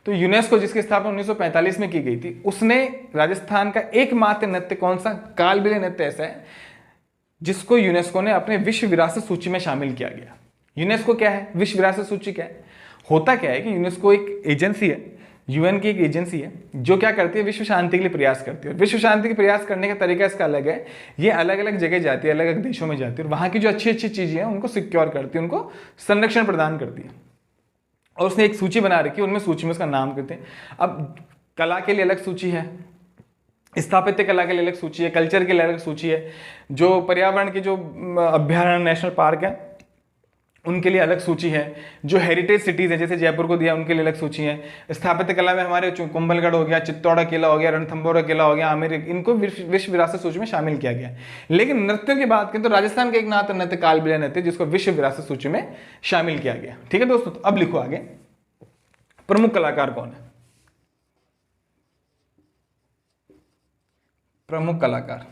तो यूनेस्को, जिसकी स्थापना 1945 में की गई थी, उसने राजस्थान का एकमात्र नृत्य कौन सा, कालबेलिया नृत्य ऐसा है जिसको यूनेस्को ने अपने विश्व विरासत सूची में शामिल किया गया। यूनेस्को क्या है, विश्व विरासत सूची क्या है? होता क्या है कि यूनेस्को एक एजेंसी है, यूएन की एक एजेंसी है, जो क्या करती है, विश्व शांति के लिए प्रयास करती है। और विश्व शांति के प्रयास करने का तरीका इसका अलग है, ये अलग अलग जगह जाती है, अलग अलग देशों में जाती है, और वहां की जो अच्छी अच्छी चीजें हैं उनको सिक्योर करती है, उनको संरक्षण प्रदान करती है। और उसने एक सूची बना रखी है, उनमें सूची में उसका नाम करते हैं। अब कला के लिए अलग सूची है, स्थापत्य कला के लिए अलग सूची है, कल्चर के लिए अलग सूची है, जो पर्यावरण के जो अभ्यारण्य नेशनल पार्क है उनके लिए अलग सूची है, जो हेरिटेज सिटीज है जैसे जयपुर को दिया उनके लिए अलग सूची है। स्थापत्य कला में हमारे कुंभलगढ़ हो गया, चित्तौड़ा किला हो गया, रणथंभौर किला हो गया, आमेर, इनको विश्व विरासत सूची में शामिल किया गया। लेकिन नृत्यों की बात करें तो राजस्थान का एक नाथ नृत्य कालबेलिया नृत्य, जिसको विश्व विरासत सूची में शामिल किया गया। ठीक है दोस्तों, तो अब लिखो आगे, प्रमुख कलाकार कौन है? प्रमुख कलाकार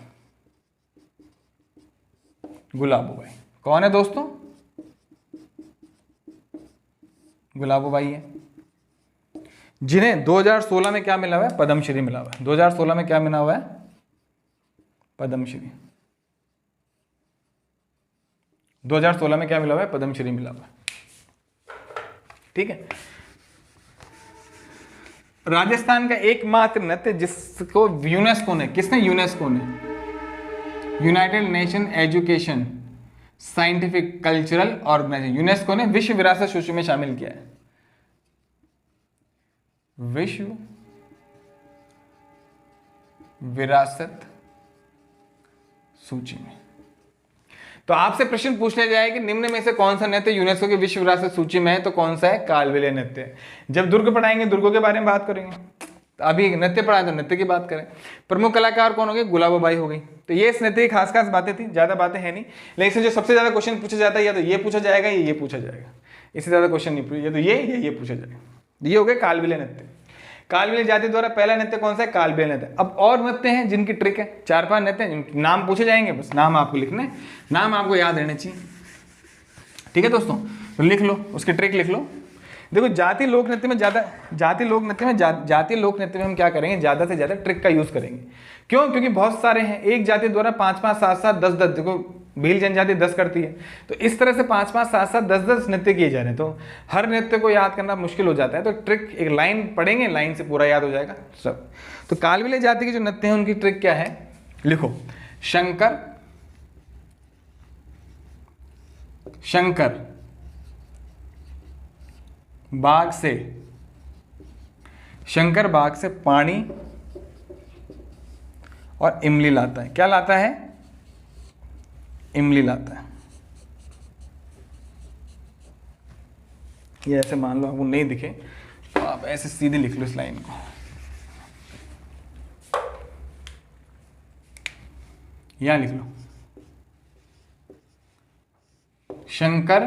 गुलाबो बाई। कौन है दोस्तों? गुलाबो बाई है, जिन्हें 2016 में क्या मिला हुआ है? पद्मश्री मिला हुआ है। 2016 में क्या मिला हुआ है? पद्मश्री। 2016 में क्या मिला हुआ है? पद्मश्री मिला हुआ है। ठीक है, राजस्थान का एकमात्र नृत्य जिसको यूनेस्को ने, किसने? यूनेस्को ने, united nation education scientific cultural organisation, UNESCO ने विश्व विरासत सूची में शामिल किया है, विश्व विरासत सूची में। तो आपसे प्रश्न पूछ लिया जाए कि निम्न में से कौन सा नृत्य यूनेस्को की विश्व विरासत सूची में है, तो कौन सा है? कालबेलिया नृत्य। जब दुर्ग पढ़ाएंगे दुर्गों के बारे में बात करेंगे, तो अभी नृत्य पढ़ाए तो नृत्य की बात करें। प्रमुख कलाकार कौन हो गए? गुलाबो बाई हो गई। तो ये इस नृत्य की खास खास बातें थी, ज्यादा बातें है नहीं, लेकिन जो सबसे ज्यादा क्वेश्चन पूछा जाता है या तो ये पूछा जाएगा या ये पूछा जाएगा, इससे ज्यादा क्वेश्चन नहीं पूछे, या तो ये पूछा जाएगा। ये हो गए कालबेलिया नृत्य। कालबेलिया जाति द्वारा पहला नृत्य कौन सा है? कालबेलिया नृत्य। अब और नृत्य हैं जिनकी ट्रिक है, 4-5 नृत्य हैं, नाम पूछे जाएंगे, बस नाम आपको लिखने, नाम आपको याद रहने चाहिए। ठीक है दोस्तों, तो लिख लो, उसकी ट्रिक लिख लो। देखो, जाति लोक नृत्य में जाति लोक नृत्य में हम क्या करेंगे? ज्यादा से ज्यादा ट्रिक का यूज करेंगे। क्यों? क्योंकि बहुत सारे हैं, एक जाति द्वारा 5-5, 7-7, 10-10, देखो भील जनजाति 10 करती है, तो इस तरह से 5-5, 7-7, 10-10 नृत्य किए जा रहे हैं, तो हर नृत्य को याद करना मुश्किल हो जाता है। तो ट्रिक, एक लाइन पढ़ेंगे, लाइन से पूरा याद हो जाएगा सब। तो कालबेलिया जाति के जो नृत्य हैं उनकी ट्रिक क्या है? लिखो, शंकर बाग से पानी और इमली लाता है। क्या लाता है? इमली लाता है। ये ऐसे मान लो आपको नहीं दिखे तो आप ऐसे सीधे लिख लो इस लाइन को, यहां लिख लो, शंकर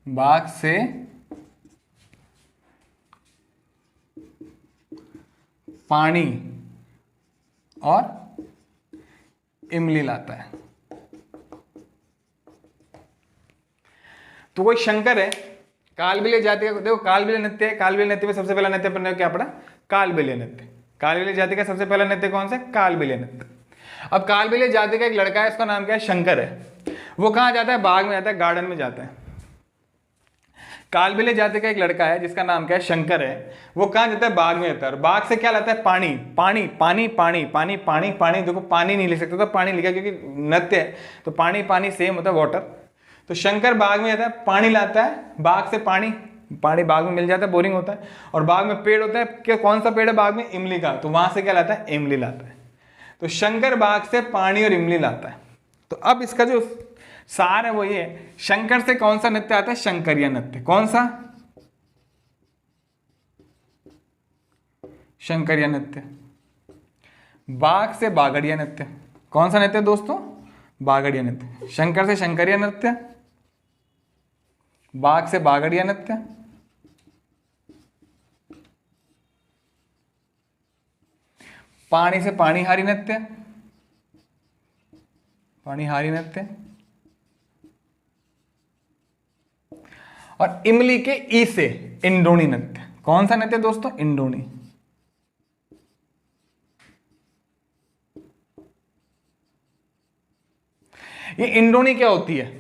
बाग से पानी और इमली लाता है। तो कोई शंकर है, कालबेलिया जाति का, देखो कालबेलिया नृत्य है, कालबेलिया नृत्य में सबसे पहला नृत्य अपने क्या पढ़ा, कालबेलिया नृत्य। कालबेलिया जाति का सबसे पहला नृत्य कौन सा, कालबेलिया नृत्य। अब कालबेलिया जाति का एक लड़का है, उसका नाम क्या है, शंकर है। वो कहाँ जाता है, बाग में जाता है, गार्डन में जाता है। कालबेलिया जाति का एक लड़का है जिसका नाम क्या है, शंकर है। वो कहाँ जाता है, बाग में जाता है, और बाग से क्या लाता है, पानी पानी पानी पानी पानी पानी पानी। देखो पानी नहीं लिख सकते तो पानी लिखा, क्योंकि नृत्य है तो पानी पानी सेम होता है वाटर। तो शंकर बाग में जाता है, पानी लाता है, बाग से पानी बाग में मिल जाता है, बोरिंग होता है। और बाग में पेड़ होता है, क्या कौन सा पेड़ है बाग में, इमली का, तो वहां से क्या लाता है, इमली लाता है। तो शंकर बाग से पानी और इमली लाता है। तो अब इसका जो सार है वो ये है, शंकर से कौन सा नृत्य आता है, शंकरिया नृत्य। कौन सा, शंकरिया नृत्य। बाग से बागड़िया नृत्य। कौन सा नृत्य दोस्तों, बागड़िया नृत्य। शंकर से शंकरिया नृत्य, बाग से बागड़िया नृत्य, पानी से पानीहारी नृत्य, पानीहारी नृत्य, और इमली के ई से इंद्रोणी नृत्य। कौन सा नृत्य दोस्तों, इंद्रोणी। ये इंद्रोणी क्या होती है,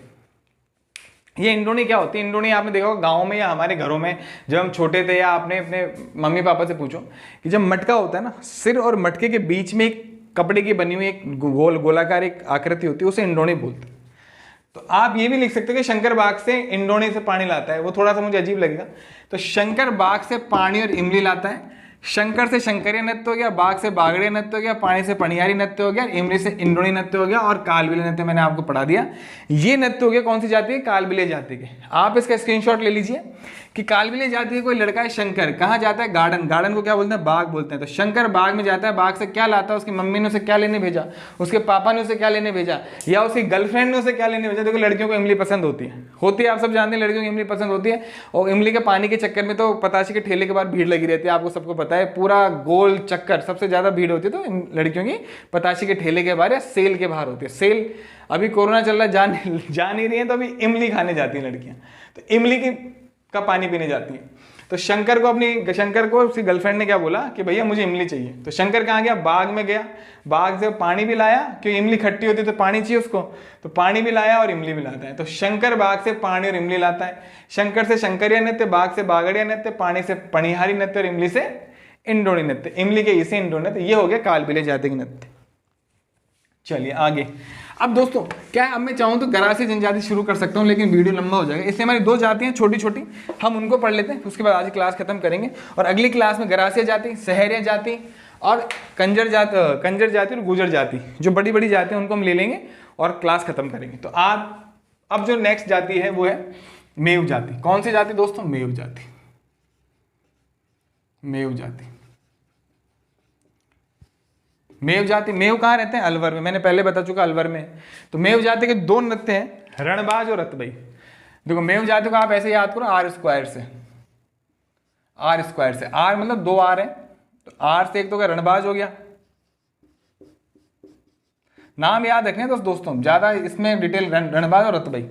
ये इंद्रोणी क्या होती है, इंद्रोणी आपने देखा होगा गाँव में या हमारे घरों में जब हम छोटे थे, या आपने अपने मम्मी पापा से पूछो कि जब मटका होता है ना, सिर और मटके के बीच में एक कपड़े की बनी हुई एक गोलाकार एक आकृति होती है, उसे इंद्रोणी बोलते हैं। तो आप ये भी लिख सकते हो कि शंकर बाग से इंद्रोणी से पानी लाता है। वो थोड़ा सा मुझे अजीब लगेगा, तो शंकर बाग से पानी और इमली लाता है। शंकर से शंकरिया नृत्य हो गया, बाग से बागड़िया नृत्य हो गया, पानी से पनिहारी नृत्य हो गया, इमली से इंद्रोणी नृत्य हो गया, और कालबेलिया नृत्य मैंने आपको पढ़ा दिया। ये नृत्य हो गया कौन सी जाति है, कालबेलिया जाति के। आप इसका स्क्रीनशॉट ले लीजिए कि कालबेलिया जाति का कोई लड़का है शंकर, कहाँ जाता है, गार्डन। गार्डन को क्या बोलते हैं, बाग बोलते हैं। तो शंकर बाग में जाता है, बाग से क्या लाता है, उसकी मम्मी ने उसे क्या लेने भेजा, उसके पापा ने उसे क्या लेने भेजा, या उसकी गर्लफ्रेंड ने उसे क्या लेने भेजा। देखो लड़कियों को इमली पसंद होती है, आप सब जानते हैं लड़कियों को इमली पसंद होती है। और इमली के पानी के चक्कर में तो पताशे के ठेले के बाद भीड़ लगी रहती है, आपको सबको पता है। पूरा गोल चक्कर, सबसे ज्यादा भीड़ होती है तो लड़कियों की पताशे के ठेले के बाहर या सेल के बाहर होती है। सेल अभी कोरोना चल रहा है, जा नहीं रही है, तो अभी इमली खाने जाती हैं लड़कियां, तो इमली का पानी पीने जाती है। तो शंकर को उसकी गर्लफ्रेंड ने क्या बोला कि भैया मुझे इमली चाहिए। तो शंकर कहाँ गया, बाग में गया, बाग से पानी भी लाया, क्योंकि इमली खट्टी होती है तो पानी चाहिए उसको, तो पानी भी लाया और इमली भी लाता है। तो शंकर बाग से पानी और इमली लाता है। शंकर से शंकरिया नृत्य, बाग से बागड़िया नृत्य, पानी से पनिहारी नृत्य और इमली से इंद्रोणी नृत्य। इमली के इसे इंद्रोणी नृत्य, ये हो गया कालबेलिया जाति के नृत्य। चलिए आगे। अब दोस्तों क्या है, अब मैं चाहूँ तो गरासी जनजाति शुरू कर सकता हूँ, लेकिन वीडियो लंबा हो जाएगा, इसलिए हमारी दो जातियाँ छोटी छोटी, हम उनको पढ़ लेते हैं, उसके बाद आज क्लास खत्म करेंगे। और अगली क्लास में गरासिया जाति, सहरिया जाति और कंजर जाति और गुजर जाति, जो बड़ी बड़ी जाति हैं उनको हम ले लेंगे और क्लास खत्म करेंगे। तो आप अब जो नेक्स्ट जाति है वो है मेव जाति। कौन सी जाति दोस्तों, मेव जाति। मेव जाति, मेव जाति, मेव कहाँ रहते हैं, अलवर में। मैंने पहले बता चुका अलवर में। तो मेव जाति के दो नृत्य हैं, रणबाज और रतबई। देखो मेव जाति को आप ऐसे याद करो, आर स्क्वायर से। आर स्क्वायर से, आर मतलब दो आर है, तो आर से एक तो क्या रणबाज हो गया। नाम याद रखने दोस्तों, ज्यादा इसमें डिटेल, रणबाज और रतबई।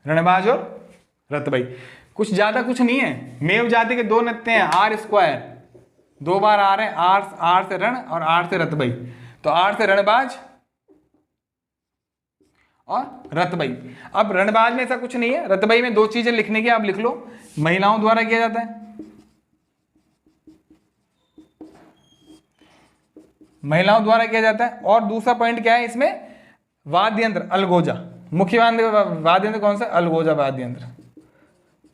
रणबाज और रतबई, कुछ ज्यादा कुछ नहीं है। मेव जाति के दो नृत्य हैं, आर स्क्वायर, दो बार आर है, आर से रण और आर से रतबई। तो आर से रणबाज और रतबई। अब रणबाज में ऐसा कुछ नहीं है, रतबई में दो चीजें लिखने की, आप लिख लो, महिलाओं द्वारा किया जाता है, महिलाओं द्वारा किया जाता है। और दूसरा पॉइंट क्या है इसमें, वाद्य यंत्र अलगोजा। मुख्य वाद्य यंत्र कौन सा, अलगोजा वाद्य यंत्र।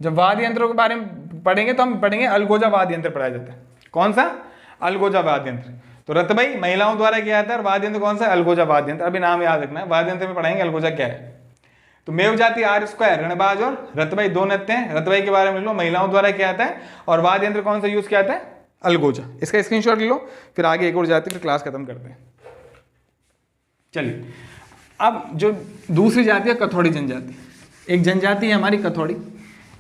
जब वाद्य यंत्रों के बारे में पढ़ेंगे तो हम पढ़ेंगे अलगोजा वाद्य यंत्र पढ़ाया जाता है। कौन सा, अलगोजा वाद्य यंत्र। तो रतबई महिलाओं द्वारा किया जाता है, और वाद्य यंत्र कौन सा, अलगोजा वाद्य यंत्र। अभी नाम याद रखना है, वाद्य यंत्र में पढ़ाएंगे अलगोजा क्या है। तो मेव जाति आर स्क्वायर, रणबाज और रतबई दो नृत्य हैं। रतबई के बारे में लिख लो, महिलाओं द्वारा किया जाता है, और वाद्य यंत्र कौन सा यूज किया जाता है, अलगोजा। इसका स्क्रीनशॉट ले लो, फिर आगे एक और जाति, फिर क्लास खत्म करते हैं। चलिए, अब जो दूसरी जाति है कथौड़ी जनजाति। एक जनजाति है हमारी कथौड़ी,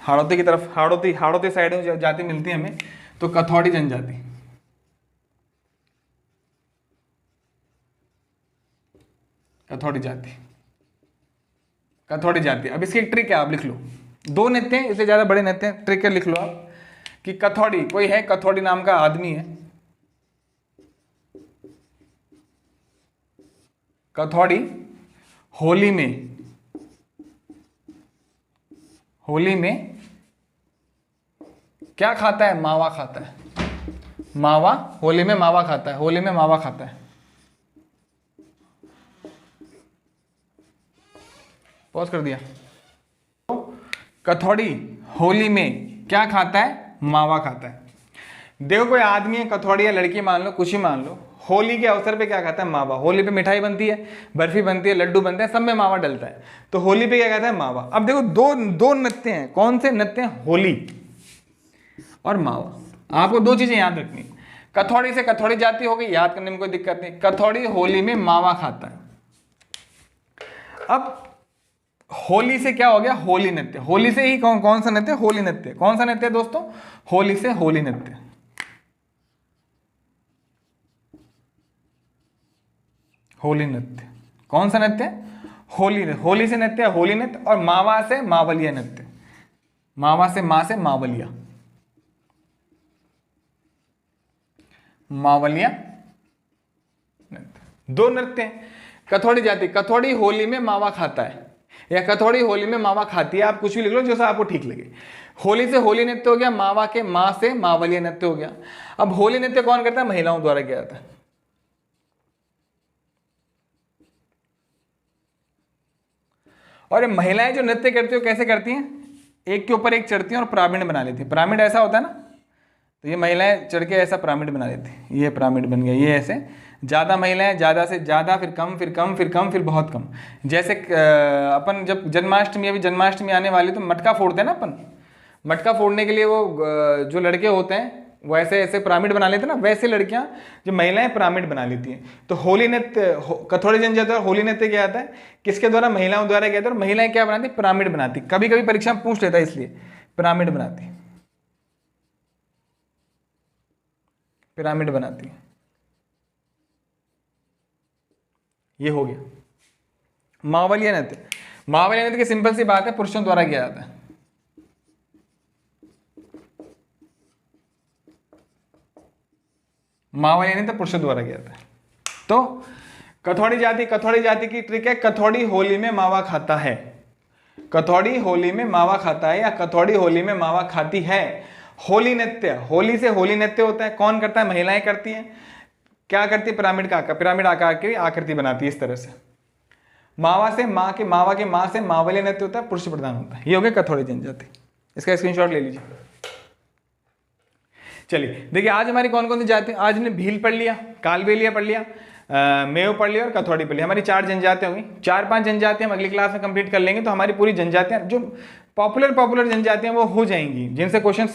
हाड़ौती की तरफ, हाड़ौती साइड में जाति मिलती है हमें, तो कथौड़ी जनजाति। कथौड़ी जाति, कथौड़ी जाति। अब इसकी एक ट्रिक है, आप लिख लो, 2 नृत्य हैं, इससे ज्यादा बड़े नृत्य हैं। ट्रिक है, लिख लो आप कि कथौड़ी, कोई है कथौड़ी नाम का आदमी है, कथौड़ी होली में क्या खाता है? मावा खाता है। मावा, होली में मावा खाता है, होली में मावा खाता है। पॉज कर दिया। तो कथौड़ी होली में क्या खाता है? मावा खाता है। देखो, कोई आदमी है, कथौड़ी या लड़की मान लो, कुछ ही मान लो, होली के अवसर पे क्या खाता है? मावा। होली पे मिठाई बनती है, बर्फी बनती है, लड्डू बनते हैं, सब में मावा डलता है, तो होली पे क्या कहता है? मावा। अब देखो, दो नृत्य हैं। कौन से नृत्य हैं? होली और मावा। आपको 2 चीजें याद रखनी। कथौड़ी से कथौड़ी जाति हो गई, याद करने में कोई दिक्कत नहीं। कथौड़ी होली में मावा खाता है। अब होली से क्या हो गया? होली नृत्य। होली से ही कौन सा नृत्य? होली नृत्य। कौन सा नृत्य दोस्तों? होली से होली नृत्य। होली नृत्य। कौन सा नृत्य? होली नृत्य। होली से नृत्य होली नृत्य, और मावा से मावलिया नृत्य। मावा से माँ से मावलिया, मावलिया नृत्य। 2 नृत्य हैं। कथौड़ी जाति, कथौड़ी होली में मावा खाता है, या कथौड़ी होली में मावा खाती है, आप कुछ भी लिख लो जैसा आपको ठीक लगे। होली से होली नृत्य हो गया, मावा के माँ से मावलिया नृत्य हो गया। अब होली नृत्य कौन करता है? महिलाओं द्वारा किया जाता है। और ये महिलाएं जो नृत्य करती है कैसे करती हैं? एक के ऊपर एक चढ़ती हैं और पिरामिड बना लेती है। पिरामिड ऐसा होता है ना, तो ये महिलाएं चढ़ के ऐसा पिरामिड बना लेती हैं। ये पिरामिड बन गया, ये ऐसे ज़्यादा महिलाएं, ज़्यादा से ज़्यादा, फिर कम, फिर कम, फिर कम, फिर बहुत कम। जैसे अपन जब जन्माष्टमी, अभी जन्माष्टमी आने वाली, तो मटका फोड़ते हैं ना अपन। मटका फोड़ने के लिए वो जो लड़के होते हैं वो ऐसे ऐसे पिरामिड बना लेते हैं ना, वैसे लड़कियां, जो महिलाएं पिरामिड बना लेती हैं। तो होली नृत्य, कथौड़ी जनजाति और होली नृत्य क्या आता है? किसके द्वारा? महिलाओं द्वारा किया जाता है। और महिलाएं क्या बनाती? पिरामिड बनाती। कभी कभी परीक्षा में पूछ लेता है, इसलिए पिरामिड बनाती, पिरामिड बनाती है। ये हो गया मावलिया नृत्य। मावलिया नृत्य की सिंपल सी बात है, पुरुषों द्वारा किया जाता है। मावलिया नृत्य पुरुषों द्वारा किया जाता है। तो कथौड़ी जाति की ट्रिक है, कथौड़ी होली में मावा खाता है। कथौड़ी होली में मावा खाता है, या कथौड़ी होली में मावा खाती है। होली नृत्य, होली से होली नृत्य होता है। कौन करता है? महिलाएं करती हैं। क्या करती है? पिरामिड आकार की आकृति बनाती है इस तरह से। मावा से माँ के, मावा के माँ से मावलिया नृत्य होता है, पुरुष प्रधान होता है। ये हो गया कथौड़ी जनजाति। इसका स्क्रीनशॉट ले लीजिए। चलिए देखिए, आज हमारी कौन कौन सी जाति? आज ने भील पढ़ लिया, कालबेलिया पढ़ लिया, मेव पढ़ लिया और कथौड़ी पढ़ लिया। हमारी 4 जनजातियां हुई। 4-5 जनजातियां हम अगली क्लास में कंप्लीट कर लेंगे, तो हमारी पूरी जनजातियां जो पॉपुलर जनजातियां वो हो जाएंगी, जिनसे क्वेश्चन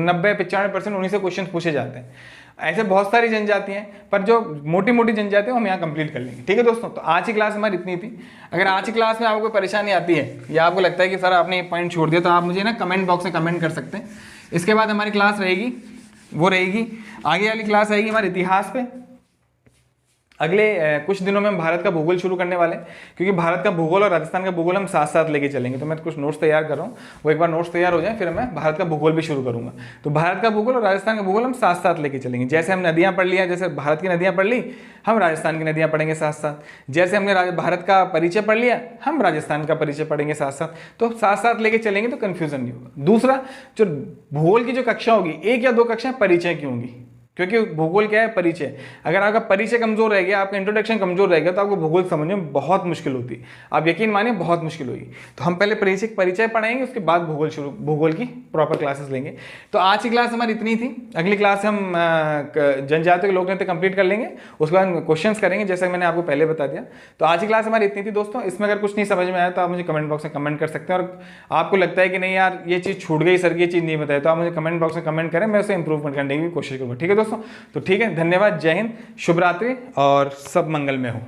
90-95% उन्हीं से क्वेश्चन पूछे जाते हैं। ऐसे बहुत सारी जनजातियां हैं, पर जो मोटी मोटी जनजातियां हम यहाँ कंप्लीट कर लेंगे। ठीक है दोस्तों, तो आज की क्लास हमारी इतनी थी। अगर आज की क्लास में आपको कोई परेशानी आती है, या आपको लगता है कि सर आपने ये पॉइंट छोड़ दिया, तो आप मुझे ना कमेंट बॉक्स में कमेंट कर सकते हैं। इसके बाद हमारी क्लास रहेगी, वो रहेगी आगे वाली क्लास रहेगी हमारे इतिहास पे। अगले कुछ दिनों में हम भारत का भूगोल शुरू करने वाले हैं, क्योंकि भारत का भूगोल और राजस्थान का भूगोल हम साथ साथ लेके चलेंगे। तो मैं कुछ नोट्स तैयार कर रहा हूँ, वो एक बार नोट्स तैयार हो जाए, फिर मैं भारत का भूगोल भी शुरू करूँगा। तो भारत का भूगोल और राजस्थान का भूगोल हम साथ साथ लेके चलेंगे। जैसे हम नदियाँ पढ़ लिया, जैसे भारत की नदियाँ पढ़ ली, हम राजस्थान की नदियाँ पढ़ेंगे साथ साथ। जैसे हमने भारत का परिचय पढ़ लिया, हम राजस्थान का परिचय पढ़ेंगे साथ साथ। तो साथ साथ लेके चलेंगे तो कन्फ्यूजन नहीं होगा। दूसरा, जो भूगोल की जो कक्षा होगी, 1 या 2 कक्षाएं परिचय की होंगी, क्योंकि भूगोल क्या है, परिचय। अगर आपका परिचय कमजोर रह गया, आपका इंट्रोडक्शन कमजोर रह गया, तो आपको भूगोल समझने में बहुत मुश्किल होती है। आप यकीन मानिए बहुत मुश्किल होगी। तो हम पहले परिचय पढ़ाएंगे, उसके बाद भूगोल की प्रॉपर क्लासेस लेंगे। तो आज की क्लास हमारी इतनी थी। अगली क्लास हम जनजातीय लोक नृत्य कंप्लीट कर लेंगे, उसके बाद क्वेश्चन करेंगे जैसा मैंने आपको पहले बता दिया। तो आज की क्लास हमारी इतनी थी दोस्तों। इसमें अगर कुछ नहीं समझ में आया तो आप मुझे कमेंट बॉक्स में कमेंट कर सकते हैं, और आपको लगता है कि नहीं यार ये चीज़ छूट गई सर, ये चीज़ नहीं बताया, तो आप मुझे कमेंट बॉक्स में कमेंट करें, मैं उसे इंप्रूवमेंट करने की कोशिश करूँगा। ठीक है दोस्तों, तो ठीक है, धन्यवाद, जय हिंद, शुभ रात्रि और सब मंगल में हो।